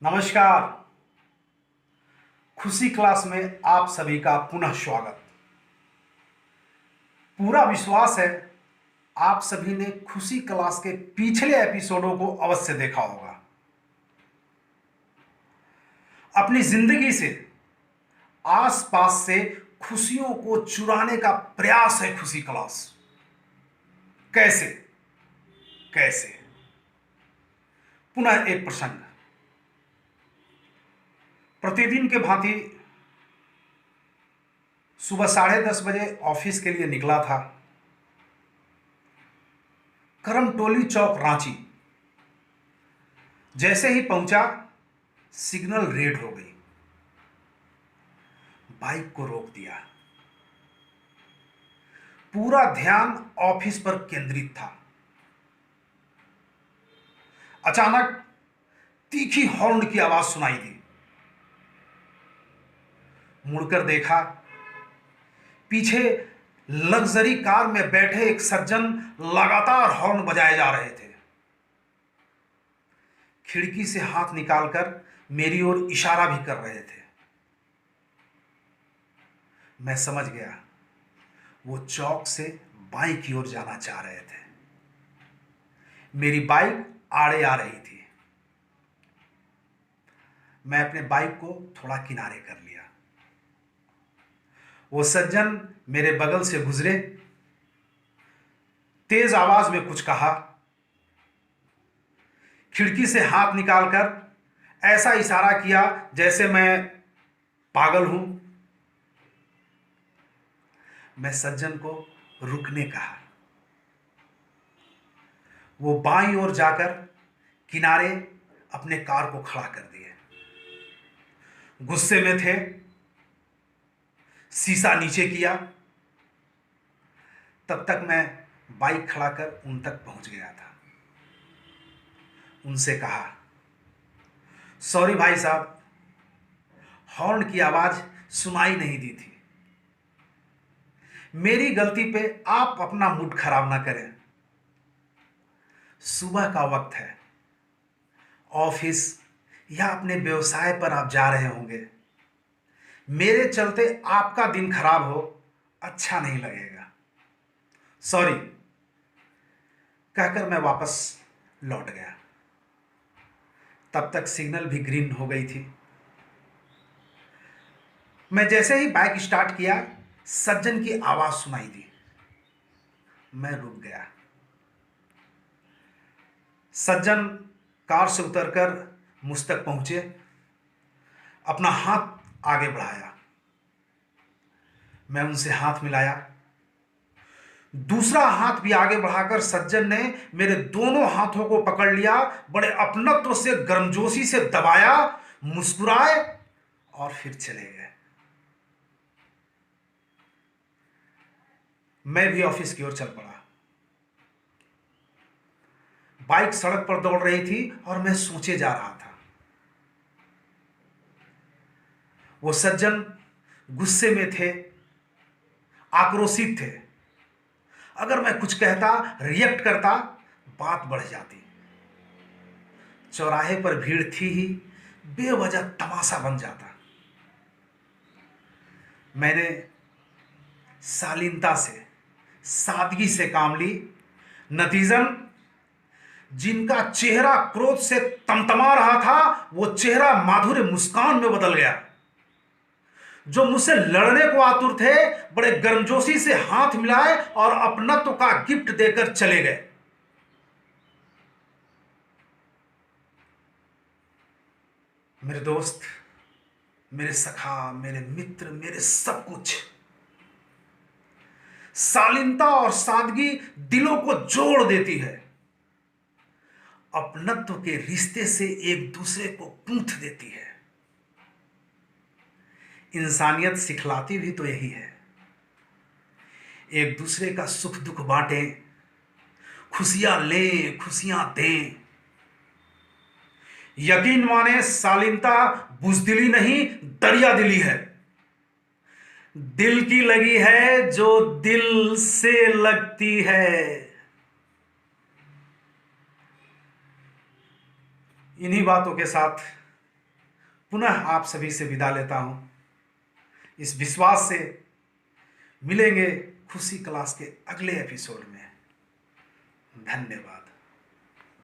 नमस्कार। खुशी क्लास में आप सभी का पुनः स्वागत। पूरा विश्वास है आप सभी ने खुशी क्लास के पिछले एपिसोडों को अवश्य देखा होगा। अपनी जिंदगी से आसपास से खुशियों को चुराने का प्रयास है खुशी क्लास। कैसे कैसे पुनः एक प्रसंग। प्रतिदिन के भांति सुबह 10:30 बजे ऑफिस के लिए निकला था। करमटोली चौक रांची जैसे ही पहुंचा सिग्नल रेड हो गई। बाइक को रोक दिया। पूरा ध्यान ऑफिस पर केंद्रित था। अचानक तीखी हॉर्न की आवाज सुनाई दी। मुड़कर देखा, पीछे लग्जरी कार में बैठे एक सज्जन लगातार हॉर्न बजाए जा रहे थे। खिड़की से हाथ निकालकर मेरी ओर इशारा भी कर रहे थे। मैं समझ गया वो चौक से बाईं की ओर जाना चाह रहे थे। मेरी बाइक आड़े आ रही थी। मैं अपने बाइक को थोड़ा किनारे कर लिया। वो सज्जन मेरे बगल से गुजरे। तेज आवाज में कुछ कहा। खिड़की से हाथ निकालकर ऐसा इशारा किया जैसे मैं पागल हूं। मैं सज्जन को रुकने कहा। वो बाईं ओर जाकर किनारे अपने कार को खड़ा कर दिए। गुस्से में थे। शीशा नीचे किया। तब तक मैं बाइक खड़ा कर उन तक पहुंच गया था। उनसे कहा, सॉरी भाई साहब, हॉर्न की आवाज सुनाई नहीं दी थी। मेरी गलती पे आप अपना मूड खराब ना करें। सुबह का वक्त है। ऑफिस या अपने व्यवसाय पर आप जा रहे होंगे। मेरे चलते आपका दिन खराब हो अच्छा नहीं लगेगा। सॉरी कहकर मैं वापस लौट गया। तब तक सिग्नल भी ग्रीन हो गई थी। मैं जैसे ही बाइक स्टार्ट किया सज्जन की आवाज सुनाई दी। मैं रुक गया। सज्जन कार से उतरकर मुझ तक पहुंचे। अपना हाथ आगे बढ़ाया। मैं उनसे हाथ मिलाया। दूसरा हाथ भी आगे बढ़ाकर सज्जन ने मेरे दोनों हाथों को पकड़ लिया। बड़े अपनत्व से गर्मजोशी से दबाया, मुस्कुराए और फिर चले गए। मैं भी ऑफिस की ओर चल पड़ा। बाइक सड़क पर दौड़ रही थी और मैं सोचे जा रहा था। वो सज्जन गुस्से में थे, आक्रोशित थे। अगर मैं कुछ कहता, रिएक्ट करता, बात बढ़ जाती। चौराहे पर भीड़ थी ही, बेवजह तमाशा बन जाता। मैंने शालीनता से, सादगी से काम ली। नतीजन जिनका चेहरा क्रोध से तमतमा रहा था वो चेहरा माधुर्य मुस्कान में बदल गया। जो मुझसे लड़ने को आतुर थे बड़े गर्मजोशी से हाथ मिलाए और अपनत्व का गिफ्ट देकर चले गए। मेरे दोस्त, मेरे सखा, मेरे मित्र, मेरे सब कुछ। शालीनता और सादगी दिलों को जोड़ देती है। अपनत्व के रिश्ते से एक दूसरे को गूंथ देती है। इंसानियत सिखलाती भी तो यही है। एक दूसरे का सुख दुख बांटें, खुशियां लें, खुशियां दें। यकीन माने, शालीनता बुजदिली नहीं, दरिया दिली है। दिल की लगी है जो दिल से लगती है। इन्हीं बातों के साथ पुनः आप सभी से विदा लेता हूं, इस विश्वास से मिलेंगे खुशी क्लास के अगले एपिसोड में। धन्यवाद।